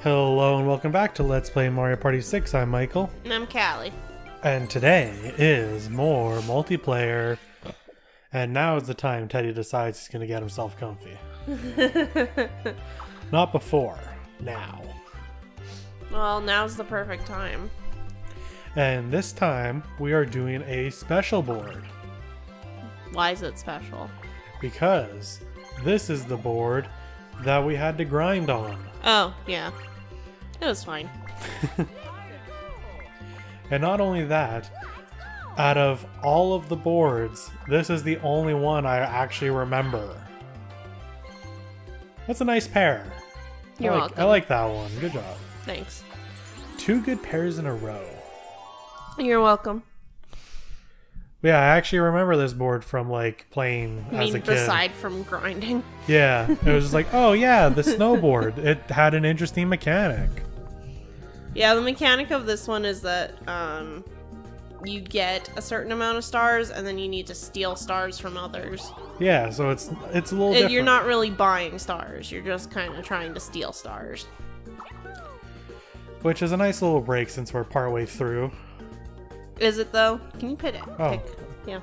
Hello and welcome back to Let's Play Mario Party 6. I'm Michael. And I'm Callie. And today is more multiplayer. And now is the time Teddy decides he's going to get himself comfy. Not before. Now. Well, now's the perfect time. And this time we are doing a special board. Why is it special? Because this is the board that we had to grind on. Oh, yeah. It was fine. And not only that, out of all of the boards, this is the only one I actually remember. That's a nice pair. You're welcome. I like that one. Good job. Thanks. 2 good pairs in a row. You're welcome. Yeah, I actually remember this board from like playing as a kid. Aside from grinding? Yeah, it was just like, oh yeah, the snowboard. It had an interesting mechanic. Yeah, the mechanic of this one is that you get a certain amount of stars and then you need to steal stars from others. Yeah, so it's a little different. You're not really buying stars, you're just kind of trying to steal stars. Which is a nice little break since we're partway through. Is it though? Can you pick it? Oh. Yeah.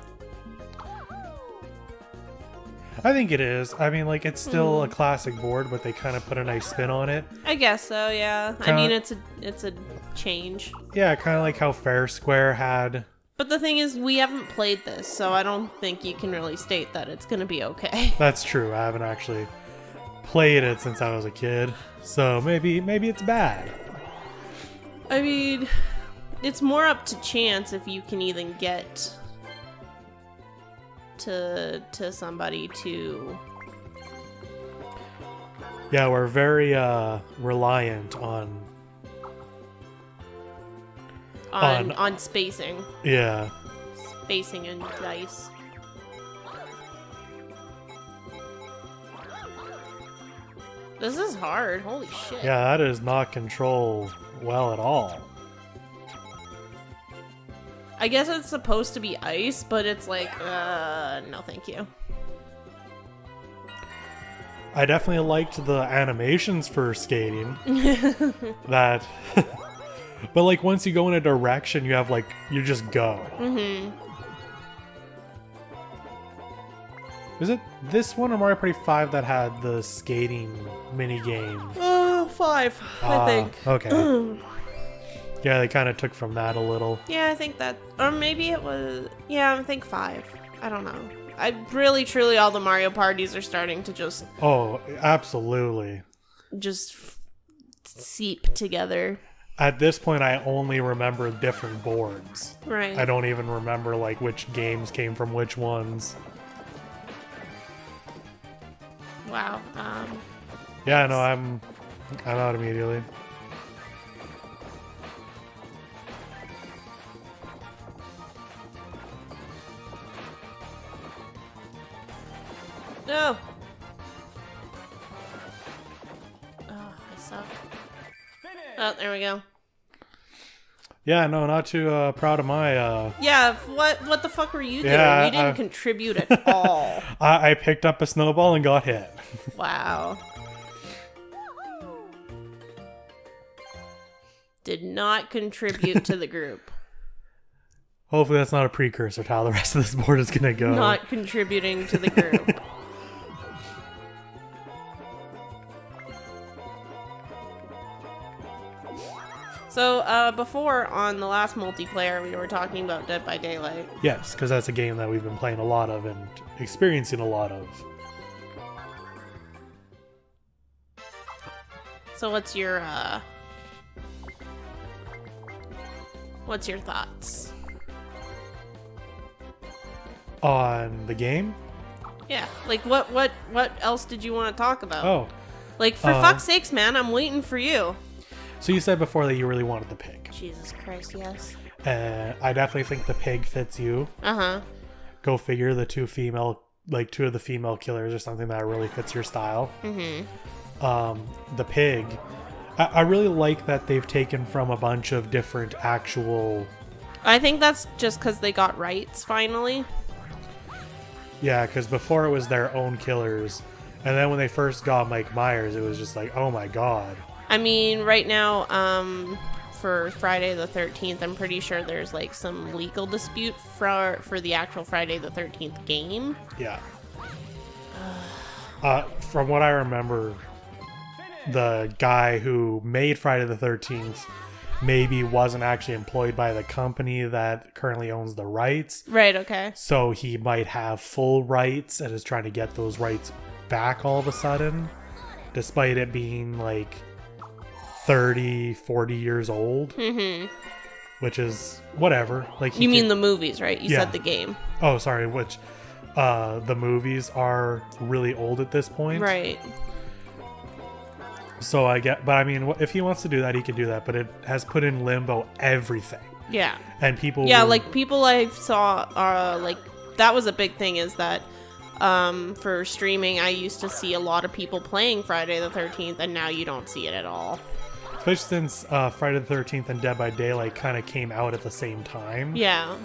I think it is. I mean, like, it's still a classic board, but they kind of put a nice spin on it. I guess so, yeah. I mean, it's a change. Yeah, kind of like how Fair Square had. But the thing is, we haven't played this, so I don't think you can really state that it's going to be okay. That's true. I haven't actually played it since I was a kid, so maybe it's bad. I mean, it's more up to chance if you can even get to somebody to... Yeah, we're very reliant on spacing. Yeah. Spacing and dice. This is hard. Holy shit. Yeah, that is not controlled well at all. I guess it's supposed to be ice, but it's like, no thank you. I definitely liked the animations for skating. That... But like once you go in a direction, you have like, you just go. Mm-hmm. Is it this one or Mario Party 5 that had the skating mini game? 5, I think. Okay. Yeah, they kind of took from that a little. Yeah, I think that, or maybe it was, yeah, I think 5. I don't know. Really, truly, all the Mario parties are starting to just... Oh, absolutely. Just seep together. At this point, I only remember different boards. Right. I don't even remember like which games came from which ones. Wow. Yeah, no, I'm out immediately. No. Oh, I suck. Oh, there we go. Yeah, no, not too proud of my... Yeah, what the fuck were you doing? Yeah, You didn't contribute at all. I picked up a snowball and got hit. Wow. Did not contribute to the group. Hopefully that's not a precursor to how the rest of this board is going to go. Not contributing to the group. So, before, on the last multiplayer, we were talking about Dead by Daylight. Yes, because that's a game that we've been playing a lot of and experiencing a lot of. So what's your thoughts? On the game? Yeah, like what else did you want to talk about? Oh. Like, for fuck's sakes, man, I'm waiting for you. So you said before that you really wanted the pig. Jesus Christ, yes. I definitely think the pig fits you. Uh-huh. Go figure, the 2 of the female killers or something that really fits your style. Mm-hmm. The pig, I really like that they've taken from a bunch of different actual... I think that's just because they got rights, finally. Yeah, because before it was their own killers. And then when they first got Mike Myers, it was just like, oh my god. I mean, right now, for Friday the 13th, I'm pretty sure there's like some legal dispute for the actual Friday the 13th game. Yeah. From what I remember, the guy who made Friday the 13th maybe wasn't actually employed by the company that currently owns the rights. Right, okay. So he might have full rights and is trying to get those rights back all of a sudden, despite it being like 30, 40 years old. Mm-hmm. Which is whatever. Like you mean the movies, right? You Yeah. said the game. Oh, sorry, which the movies are really old at this point. Right. So I get, but I mean, if he wants to do that, he can do that. But it has put in limbo everything. Yeah. And people. Yeah, like people I saw like that was a big thing is that for streaming, I used to see a lot of people playing Friday the 13th, and now you don't see it at all. Especially since Friday the 13th and Dead by Daylight kind of came out at the same time. Yeah.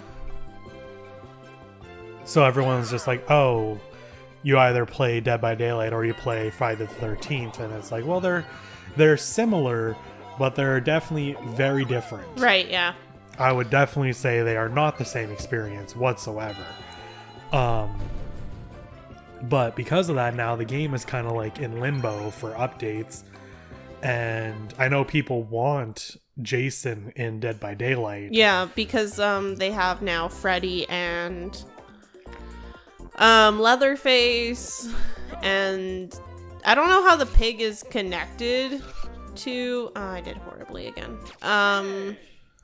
So everyone's just like, oh, you either play Dead by Daylight or you play Friday the 13th. And it's like, well, they're similar, but they're definitely very different. Right, yeah. I would definitely say they are not the same experience whatsoever. But because of that, now the game is kind of like in limbo for updates. And I know people want Jason in Dead by Daylight. Yeah, because they have now Freddy and Leatherface, and I don't know how the pig is connected to I did horribly again.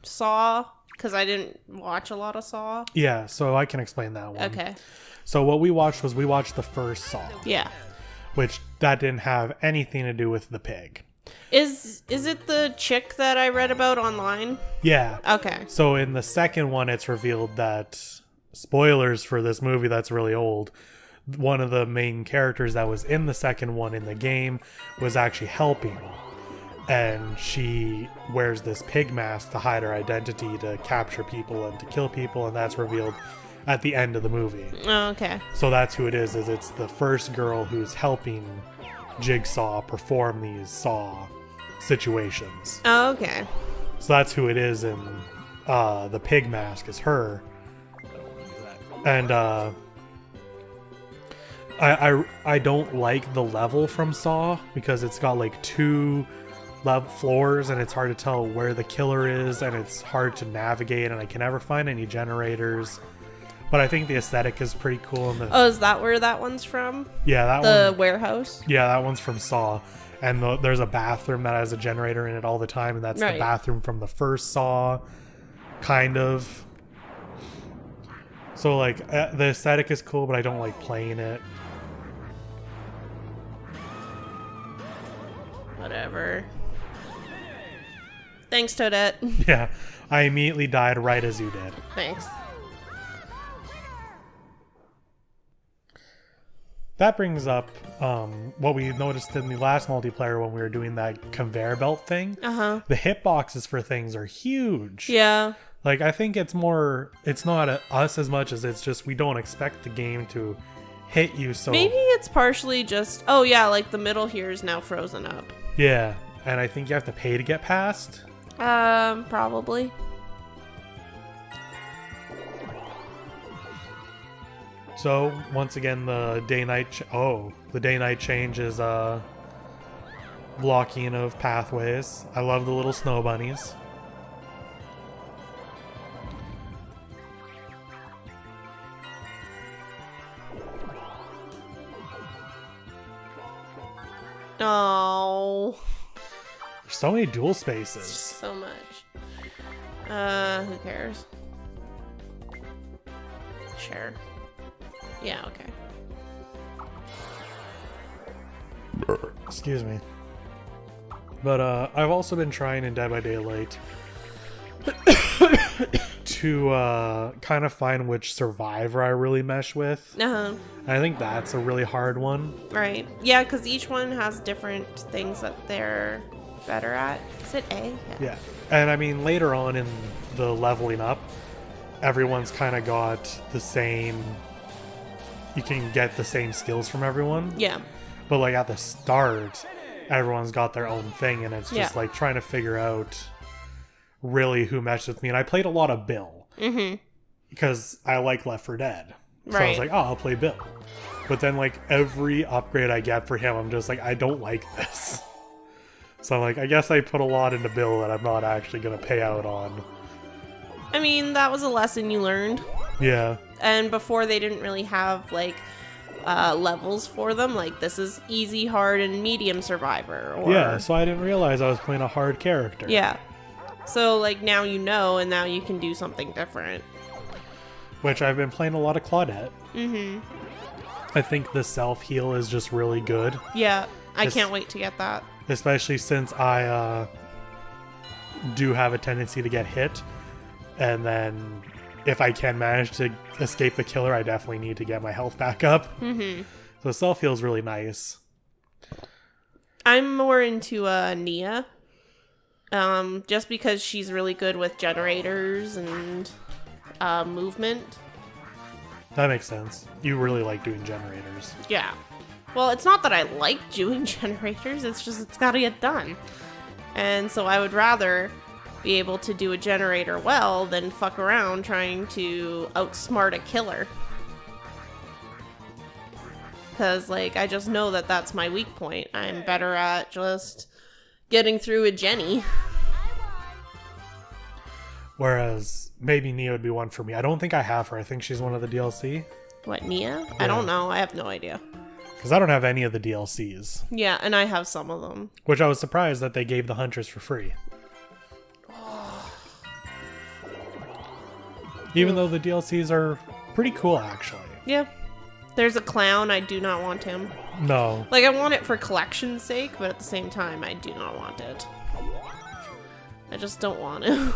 Saw, because I didn't watch a lot of Saw. Yeah, so I can explain that one. Okay. So what we watched was the first Saw. Yeah. Which that didn't have anything to do with the pig. Is it the chick that I read about online? Yeah. Okay. So in the second one, it's revealed that, spoilers for this movie that's really old, one of the main characters that was in the second one in the game was actually helping. And she wears this pig mask to hide her identity, to capture people and to kill people, and that's revealed at the end of the movie. Oh, okay. So that's who it is it's the first girl who's helping Jigsaw perform these Saw situations. Oh, okay. So that's who it is, and the pig mask is her. And I don't like the level from Saw because it's got like 2 floors and it's hard to tell where the killer is, and it's hard to navigate, and I can never find any generators. But I think the aesthetic is pretty cool. And Oh, is that where that one's from? Yeah, that the one. warehouse? Yeah, that one's from Saw. And there's a bathroom that has a generator in it all the time, and that's right. The bathroom from the first Saw, kind of. So, like, the aesthetic is cool, but I don't like playing it. Whatever. Thanks, Toadette. Yeah, I immediately died right as you did. Thanks. That brings up what we noticed in the last multiplayer when we were doing that conveyor belt thing. Uh-huh. The hitboxes for things are huge. Yeah. Like, I think it's not us as much as it's just we don't expect the game to hit you so... Maybe it's partially just... Oh, yeah, like the middle here is now frozen up. Yeah, and I think you have to pay to get past. Probably. So, once again, the day-night change is blocking of pathways. I love the little snow bunnies. Oh. There's so many dual spaces. So much. Who cares? Sure. Yeah, okay. Excuse me. But I've also been trying in Dead by Daylight to kind of find which survivor I really mesh with. Uh-huh. And I think that's a really hard one. Right. Yeah, because each one has different things that they're better at. Is it A? Yeah. And I mean, later on in the leveling up, everyone's kind of got the same... You can get the same skills from everyone. Yeah. But like at the start, everyone's got their own thing, and it's just like trying to figure out really who meshes with me. And I played a lot of Bill because I like Left 4 Dead, so I was like, oh, I'll play Bill. But then like every upgrade I get for him, I'm just like, I don't like this. So I'm like, I guess I put a lot into Bill that I'm not actually gonna pay out on. I mean, that was a lesson you learned. Yeah. And before they didn't really have like levels for them, like this is easy, hard, and medium survivor. Or... Yeah, so I didn't realize I was playing a hard character. Yeah. So like now you know, and now you can do something different. Which I've been playing a lot of Claudette. I think the self-heal is just really good. Yeah, I can't wait to get that. Especially since I do have a tendency to get hit. And then if I can manage to escape the killer, I definitely need to get my health back up. So self-heal is really nice. I'm more into Nia. Just because she's really good with generators and movement. That makes sense. You really like doing generators. Yeah. Well, it's not that I like doing generators, it's just it's gotta get done. And so I would rather be able to do a generator well than fuck around trying to outsmart a killer. Because, like, I just know that that's my weak point. I'm better at just getting through a Jenny. Whereas, maybe Nia would be one for me. I don't think I have her. I think she's one of the DLC. What, Nia? Yeah. I don't know. I have no idea. Because I don't have any of the DLCs. Yeah, and I have some of them. Which I was surprised that they gave the Hunters for free. Even though the DLCs are pretty cool, actually. Yeah. There's a clown. I do not want him. No. Like, I want it for collection's sake, but at the same time, I do not want it. I just don't want it.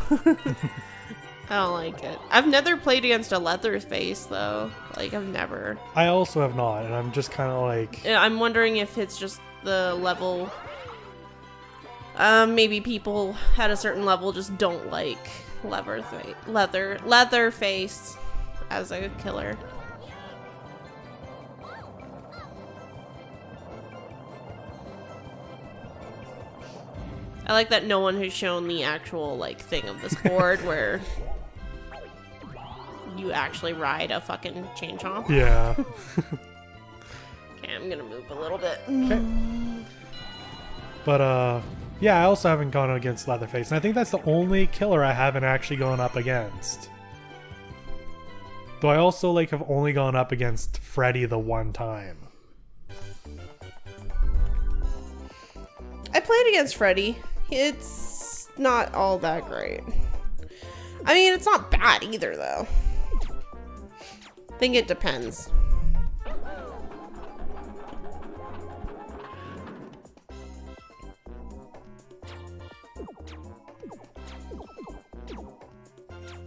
I don't like it. I've never played against a Leatherface, though. Like, I've never. I also have not, and I'm just kind of like... I'm wondering if it's just the level... maybe people at a certain level just don't like Leatherface as a killer. I like that no one has shown the actual, like, thing of this board where you actually ride a fucking chain chomp. Yeah. Okay, I'm gonna move a little bit. Okay. But, yeah, I also haven't gone against Leatherface, and I think that's the only killer I haven't actually gone up against. Though I also, like, have only gone up against Freddy the one time. I played against Freddy. It's not all that great. I mean, it's not bad either, though. I think it depends.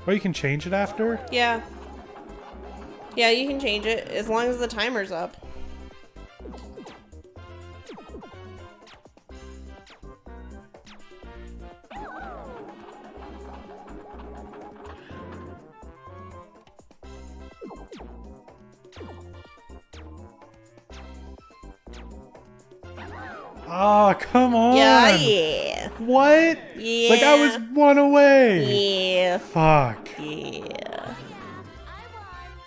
Oh, you can change it after? Yeah. Yeah, you can change it as long as the timer's up. Oh, come on! Yeah. What? Yeah. Like, I was one away! Yeah. Fuck. Yeah.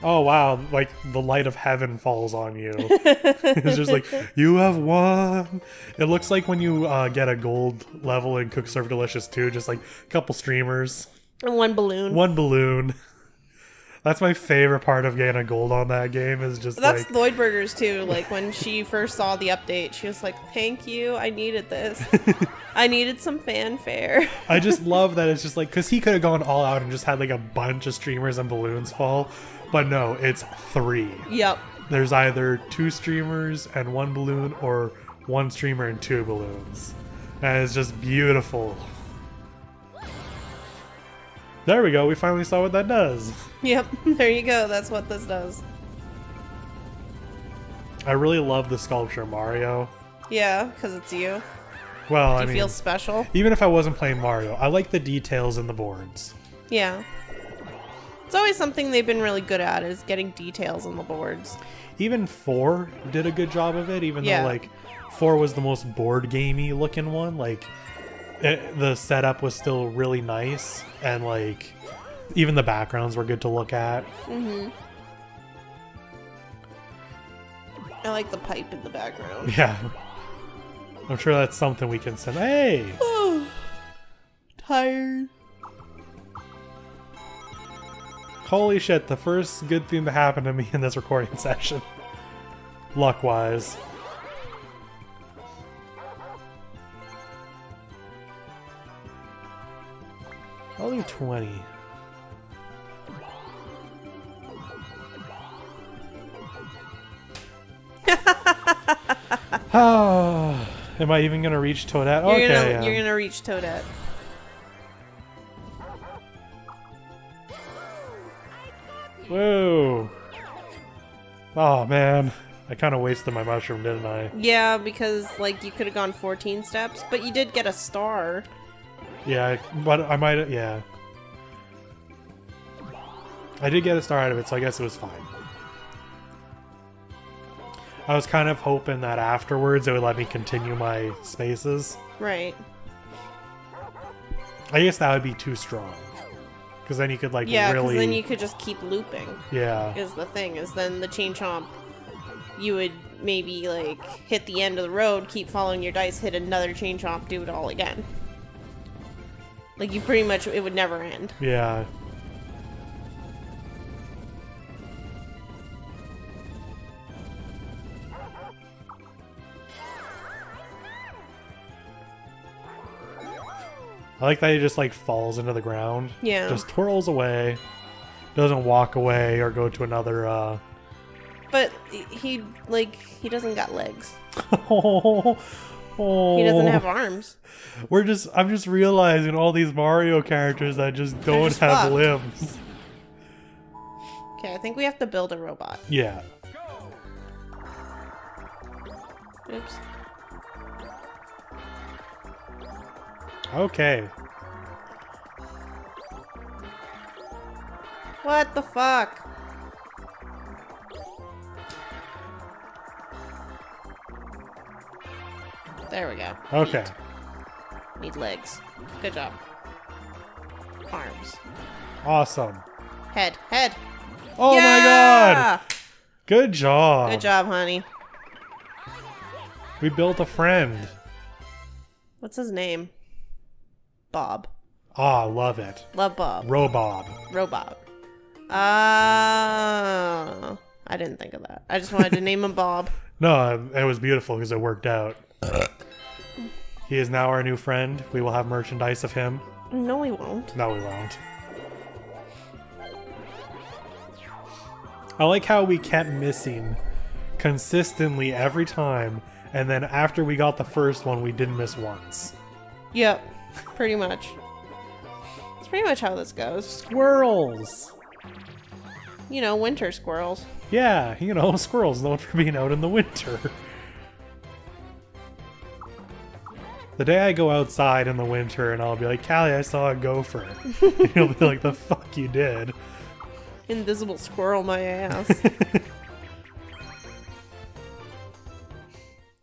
Oh, wow. Like, the light of heaven falls on you. It's just like, you have won! It looks like when you get a gold level in Cook Serve Delicious 2, just like a couple streamers. And one balloon. One balloon. That's my favorite part of getting a gold on that game is just That's like... Lloyd Burgers too. Like when she first saw the update, she was like, thank you, I needed this. I needed some fanfare. I just love that it's just like, because he could have gone all out and just had like a bunch of streamers and balloons fall. But no, it's 3. Yep. There's either 2 streamers and 1 balloon or 1 streamer and 2 balloons. And it's just beautiful. There we go. We finally saw what that does. Yep. There you go. That's what this does. I really love the sculpture of Mario. Yeah, because it's you. Well, Do you feel special? even if I wasn't playing Mario, I like the details in the boards. Yeah. It's always something they've been really good at, is getting details on the boards. Even 4 did a good job of it, even though, like, 4 was the most board gamey looking one. Like, the setup was still really nice, and like even the backgrounds were good to look at. Mm-hmm. I like the pipe in the background. Yeah. I'm sure that's something we can send. Hey! Tired. Holy shit, the first good thing that happened to me in this recording session. Luck-wise. I'll do 20. Oh, am I even gonna reach Toadette? Okay, You're gonna reach Toadette. Whoa. Oh man, I kind of wasted my mushroom, didn't I? Yeah, because like you could have gone 14 steps, but you did get a star. Yeah, but I might. Yeah, I did get a star out of it, so I guess it was fine. I was kind of hoping that afterwards it would let me continue my spaces. Right. I guess that would be too strong. Because then you could like yeah, really... because then you could just keep looping. Yeah. Is the thing, is then the chain chomp, you would maybe like hit the end of the road, keep following your dice, hit another chain chomp, do it all again. Like you pretty much, it would never end. Yeah. I like that he just like falls into the ground. Yeah. Just twirls away. Doesn't walk away or go to another But he doesn't got legs. Oh, He doesn't have arms. I'm just realizing all these Mario characters that just don't just have fucked. limbs. Okay, I think we have to build a robot. Yeah. Oops. Okay. What the fuck? There we go. Okay. Need legs. Good job. Arms. Awesome. Head. Head. Oh Yeah! my god! Good job. Good job, honey. We built a friend. What's his name? Bob. Ah, love it. Love Bob. Robob. Robob. I didn't think of that. I just wanted to name him Bob. No, it was beautiful because it worked out. He is now our new friend. We will have merchandise of him. No, we won't. No, we won't. I like how we kept missing consistently every time, and then after we got the first one, we didn't miss once. Yep. Pretty much. That's pretty much how this goes. Squirrels! You know, winter squirrels. Yeah, you know, squirrels known for being out in the winter. The day I go outside in the winter and I'll be like, Callie, I saw a gopher. And you'll be like, the fuck you did. Invisible squirrel my ass.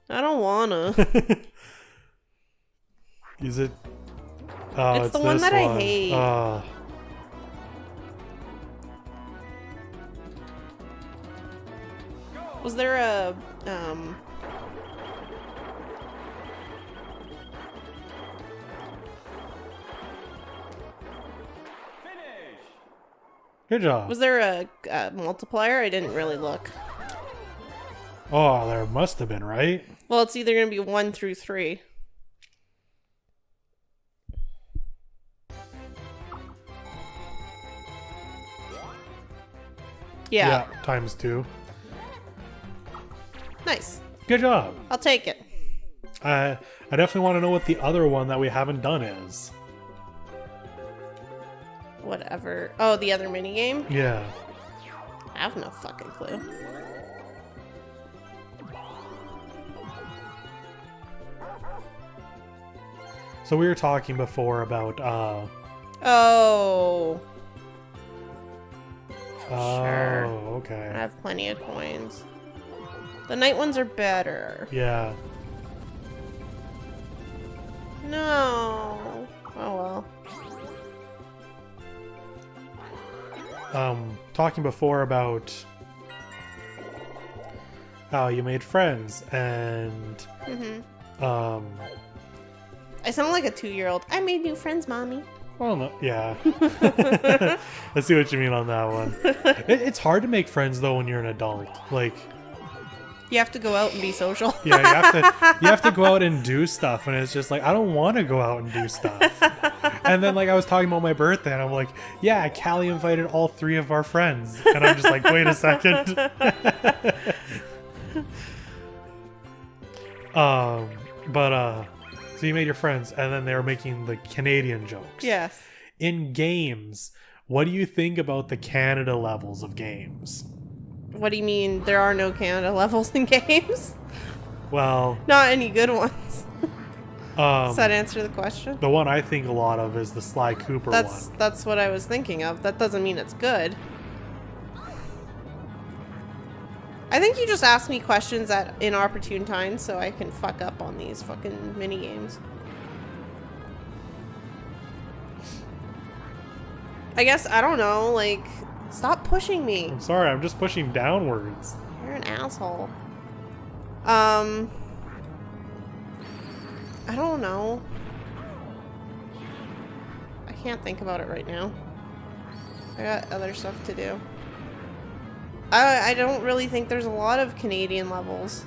I don't wanna. Is it? Oh, It's the one this that I hate. Was there a, Good job. was there a multiplier? I didn't really look. Oh, there must have been, right? Well, it's either gonna be 1 through 3. Yeah. Times 2. Nice. Good job. I'll take it. I definitely want to know what the other one that we haven't done is. Whatever. Oh, the other minigame? Yeah. I have no fucking clue. So we were talking before about Oh. Oh, I okay. have plenty of coins. The night ones are better. Yeah. No. Oh well. Talking before about how you made friends and I sound like a 2-year-old. I made new friends, mommy. well, no, yeah. I see what you mean on that one. It's hard to make friends though when you're an adult. Like, You have to go out and be social. yeah, you have to go out and do stuff, and it's just like I don't want to go out and do stuff. And then like I was talking about my birthday, and I'm like, yeah, Callie invited all 3 of our friends, and I'm just like, wait a second. So you made your friends, and then they were making the Canadian jokes. Yes. In games, what do you think about the Canada levels of games? What do you mean there are no Canada levels in games? Well, Not any good ones. Does that um, answer the question? the one I think a lot of is the Sly Cooper one. That's what I was thinking of. That doesn't mean it's good. I think you just ask me questions at inopportune times so I can fuck up on these fucking mini games. I guess, I don't know, like, stop pushing me. I'm sorry, I'm just pushing downwards. You're an asshole. I don't know. I can't think about it right now. I got other stuff to do. I don't really think there's a lot of Canadian levels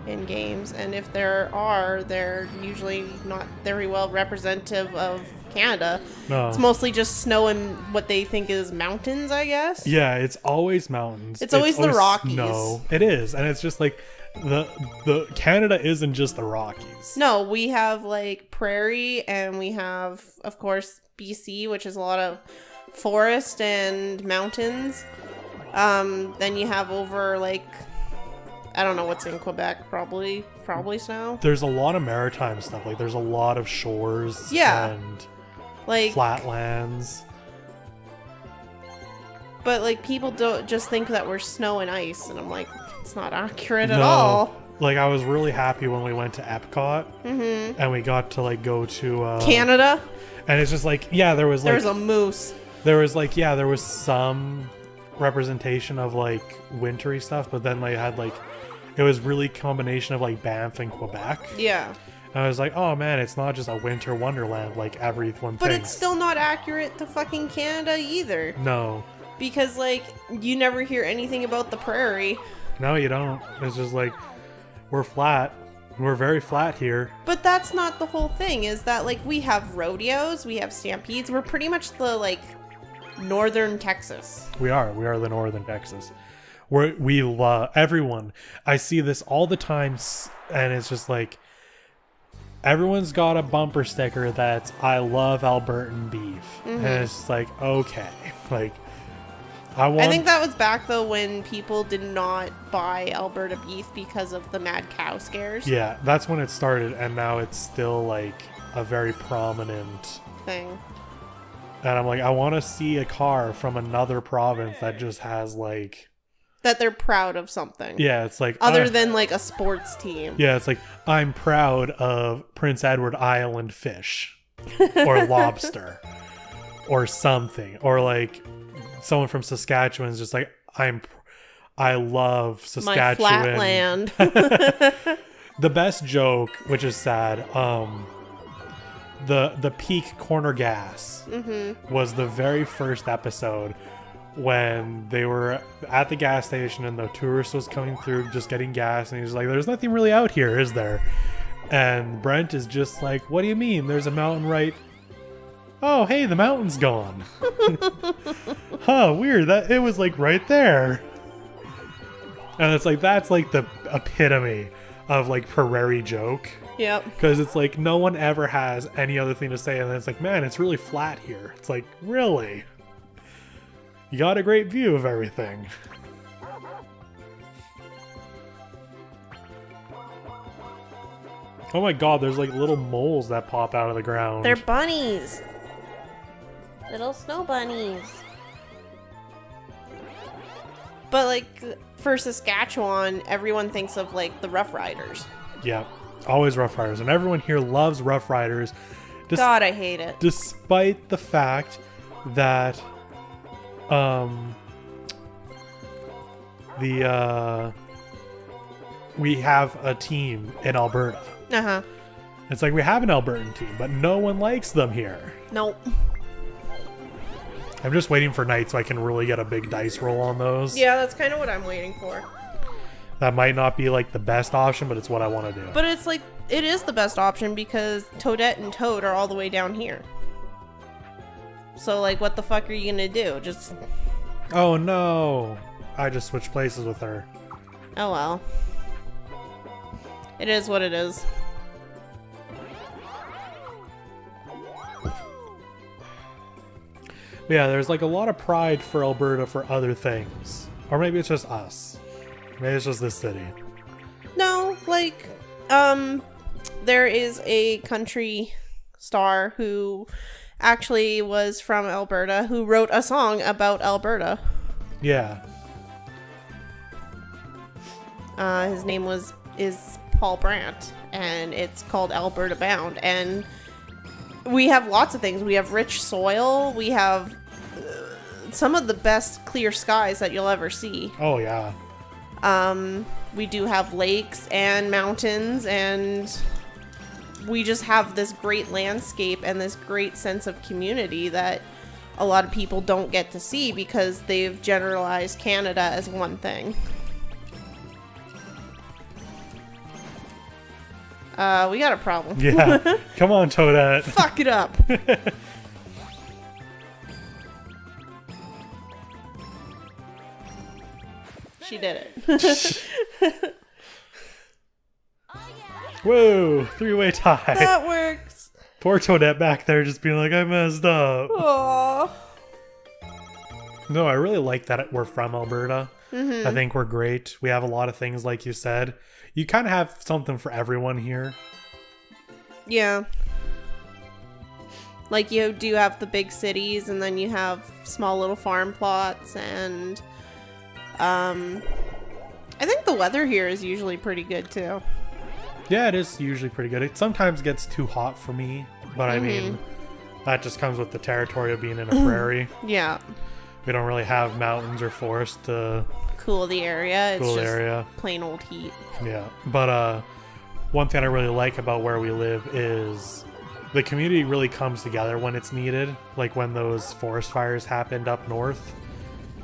in games, and if there are, they're usually not very well representative of Canada. No. It's mostly just snow and what they think is mountains, I guess. Yeah, it's always mountains. It's always the Rockies. No, it is, and it's just like the Canada isn't just the Rockies. No, we have like prairie, and we have, of course, BC, which is a lot of forest and mountains. Then you have over like, I don't know what's in Quebec, probably snow. There's a lot of maritime stuff. Like there's a lot of shores. Yeah. And Like flatlands. But like people don't just think that we're snow and ice, and I'm like, it's not accurate at all. Like I was really happy when we went to Epcot and we got to like go to Canada. and it's just like, yeah, there was a moose. there was some representation of like wintry stuff, but then they had like, it was really combination of like Banff and Quebec. Yeah. And I was like, oh man, it's not just a winter wonderland like everyone But thinks. it's still not accurate to fucking Canada either. No. Because like you never hear anything about the prairie. No, you don't. It's just like, we're flat. We're very flat here. But that's not the whole thing, is that like we have rodeos, we have stampedes, we're pretty much the like northern Texas. We are the northern Texas. We love everyone. I see this all the time, and it's just like everyone's got a bumper sticker that's "I love Albertan beef," and it's just like, okay, like I think that was back though when people did not buy Alberta beef because of the mad cow scares. Yeah, that's when it started, and now it's still like a very prominent thing. And I'm like, I want to see a car from another province that just has like, that they're proud of something. yeah, it's like other than like a sports team. Yeah, it's like, I'm proud of Prince Edward Island fish or lobster or something, or like someone from Saskatchewan is just like, I love Saskatchewan. My flatland. The best joke, which is sad, the peak corner gas was the very first episode when they were at the gas station and the tourist was coming through just getting gas, and he's like, there's nothing really out here, is there? And Brent is just like, what do you mean? There's a mountain right... Oh, hey, the mountain's gone. Huh, weird. That it was like right there. And it's like, that's like the epitome of like prairie joke. Yep. Because it's like no one ever has any other thing to say, and then it's like, man, it's really flat here. It's like, really? You got a great view of everything. Oh my god, there's like little moles that pop out of the ground. They're bunnies. Little snow bunnies. But like for Saskatchewan, everyone thinks of like the Rough Riders. Yeah. Always Rough Riders. And everyone here loves Rough Riders. God, I hate it. Despite the fact that we have a team in Alberta. Uh-huh. It's like we have an Albertan team, but no one likes them here. Nope. I'm just waiting for night so I can really get a big dice roll on those. Yeah, that's kind of what I'm waiting for. That might not be like the best option, but it's what I want to do. But it's like, it is the best option because Toadette and Toad are all the way down here. So like, what the fuck are you gonna do? Just... Oh no! I just switched places with her. Oh well. It is what it is. Yeah, there's like a lot of pride for Alberta for other things. Or maybe it's just us. Maybe it's just this city. No, like, there is a country star who actually was from Alberta who wrote a song about Alberta. Yeah. His name is Paul Brandt, and it's called Alberta Bound. And we have lots of things. We have rich soil. We have some of the best clear skies that you'll ever see. Oh yeah. We do have lakes and mountains, and we just have this great landscape and this great sense of community that a lot of people don't get to see because they've generalized Canada as one thing. We got a problem. Yeah. Come on, Toadette. Fuck it up. She did it. Whoa, three-way tie. That works. Poor Toadette back there just being like, I messed up. Aww. No, I really like that we're from Alberta. Mm-hmm. I think we're great. We have a lot of things, like you said. You kind of have something for everyone here. Yeah. Like, you do have the big cities, and then you have small little farm plots, and I think the weather here is usually pretty good too. Yeah, it is usually pretty good. It sometimes gets too hot for me, but I mean, that just comes with the territory of being in a prairie. Yeah. We don't really have mountains or forest to Cool the area. It's cool the just area. plain old heat. Yeah, but one thing I really like about where we live is the community really comes together when it's needed. Like when those forest fires happened up north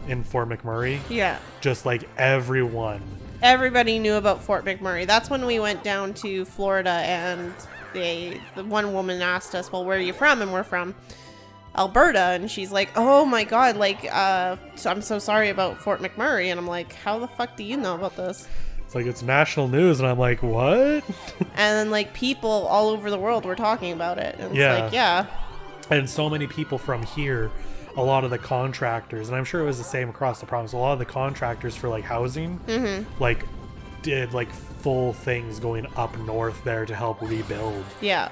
in Fort McMurray. Yeah. Just like everybody knew about Fort McMurray. That's when we went down to Florida, and the one woman asked us, well, where are you from? And we're from Alberta. And she's like, oh my god, like, so I'm so sorry about Fort McMurray. And I'm like, how the fuck do you know about this? It's like, it's national news. And I'm like, what? And then like people all over the world were talking about it. And it's like, yeah. And so many people from here, a lot of the contractors, and I'm sure it was the same across the province, a lot of the contractors for like housing, like did like full things going up north there to help rebuild. Yeah.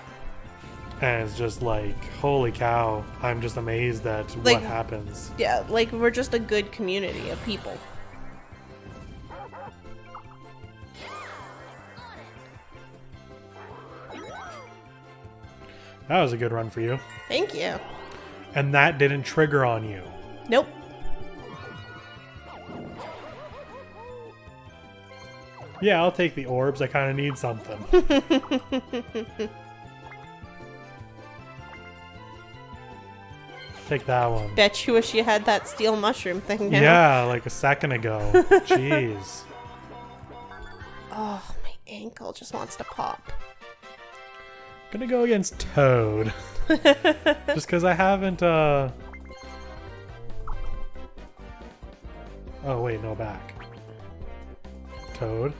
And it's just like, holy cow, I'm just amazed at like, what happens. Yeah, like we're just a good community of people. That was a good run for you. Thank you. And that didn't trigger on you. Nope. Yeah, I'll take the orbs. I kind of need something. Take that one. Bet you wish you had that steel mushroom thing now. Yeah, like a second ago. Jeez. Oh, my ankle just wants to pop. Gonna go against Toad. Just because I haven't, Oh, wait, no, back. Toad.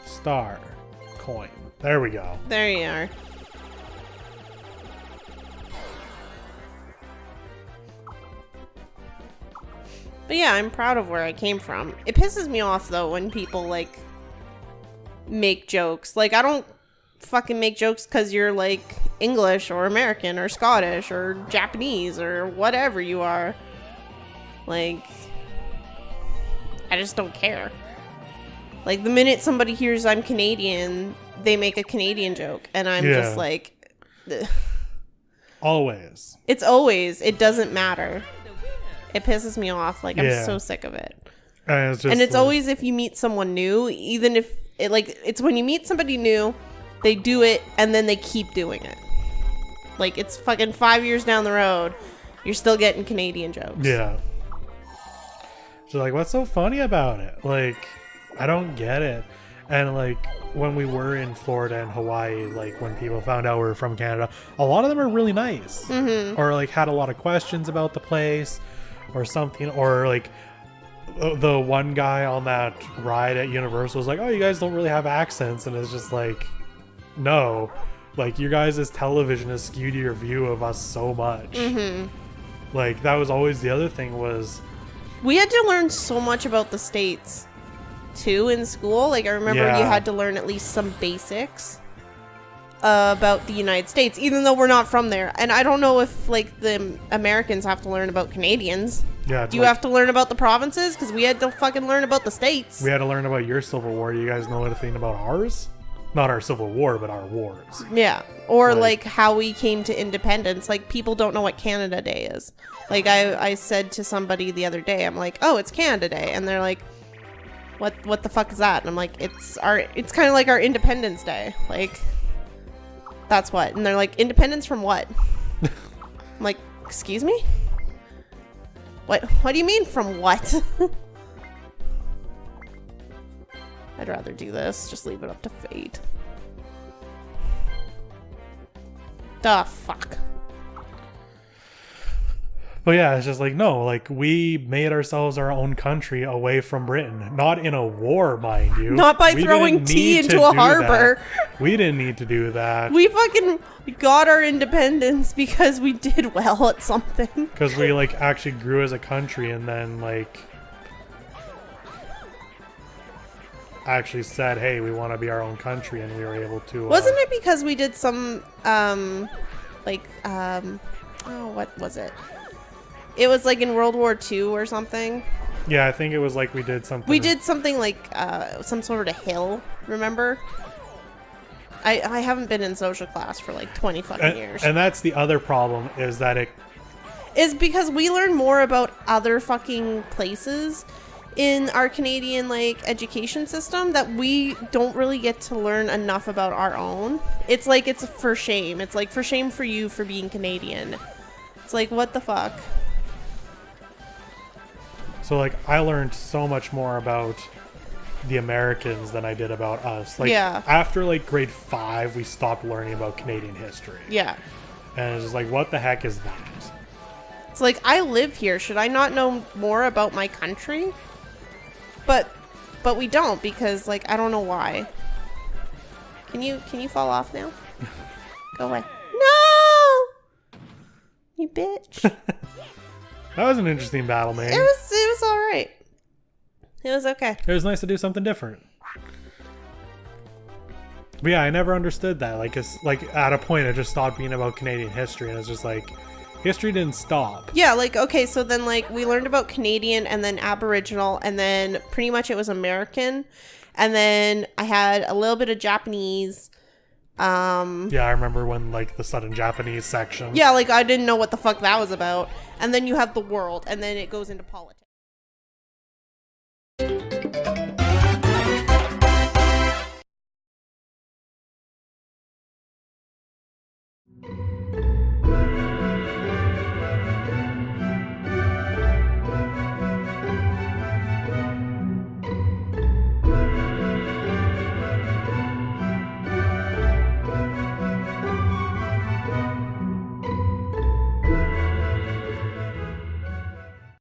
Star. Coin. There we go. There you are. But yeah, I'm proud of where I came from. It pisses me off, though, when people, like, make jokes. Like, I don't fucking make jokes because you're, like, English or American or Scottish or Japanese or whatever you are. Like, I just don't care. Like, the minute somebody hears I'm Canadian, they make a Canadian joke, and I'm Yeah. just like, ugh. Always. It's always, it doesn't matter. It pisses me off. Like, I'm so sick of it. And it's, just And it's like, always if you meet someone new, even if it, like, it's when you meet somebody new, they do it and then they keep doing it. Like, it's fucking 5 years down the road, you're still getting Canadian jokes. Yeah. So like, what's so funny about it? Like, I don't get it. And like, when we were in Florida and Hawaii, like when people found out we were from Canada, a lot of them are really nice, or like had a lot of questions about the place or something, or like the one guy on that ride at Universal was like, oh, you guys don't really have accents. And it's just like, no, like your guys' television has skewed your view of us so much. Like that was always the other thing was we had to learn so much about the States too in school. Like I remember you had to learn at least some basics about the United States, even though we're not from there. And I don't know if like the Americans have to learn about Canadians. Yeah. Do you have to learn about the provinces? Because we had to fucking learn about the states. We had to learn about your Civil War. Do you guys know anything about ours? Not our Civil War, but our wars. Yeah. Or like how we came to independence. Like people don't know what Canada Day is. Like I said to somebody the other day, I'm like, oh, it's Canada Day. And they're like, what the fuck is that? And I'm like, it's kind of like our Independence Day. Like, that's what. And they're like, independence from what? I'm like, excuse me? What do you mean from what? I'd rather do this. Just leave it up to fate. The fuck. But yeah, it's just like, no, like we made ourselves our own country away from Britain. Not in a war, mind you. Not by We throwing didn't tea need into to a do harbor. that. We didn't need to do that. We fucking got our independence because we did well at something. Because we like actually grew as a country and then like actually said, hey, we want to be our own country, and we were able to. Wasn't it because we did some, oh, what was it? It was like in World War II or something. Yeah, I think it was like we did something. We did something like some sort of hill, remember? I haven't been in social class for like 20 fucking years. And that's the other problem, is that it is because we learn more about other fucking places in our Canadian like education system that we don't really get to learn enough about our own. It's like it's for shame. It's like for shame for you for being Canadian. It's like, what the fuck? So like I learned so much more about the Americans than I did about us. Like after like grade 5, we stopped learning about Canadian history. Yeah. And it's just like, what the heck is that? It's like, I live here. Should I not know more about my country? But we don't, because like I don't know why. Can you fall off now? Go away. No! You bitch. That was an interesting battle, man. It was all right. It was okay. It was nice to do something different. But yeah, I never understood that. Like, it's like at a point, it just stopped being about Canadian history, and it's just like, history didn't stop. Yeah, like, okay, so then like we learned about Canadian and then Aboriginal, and then pretty much it was American, and then I had a little bit of Japanese. Yeah, I remember when like the sudden Japanese section. Yeah, like I didn't know what the fuck that was about. And then you have the world, and then it goes into politics.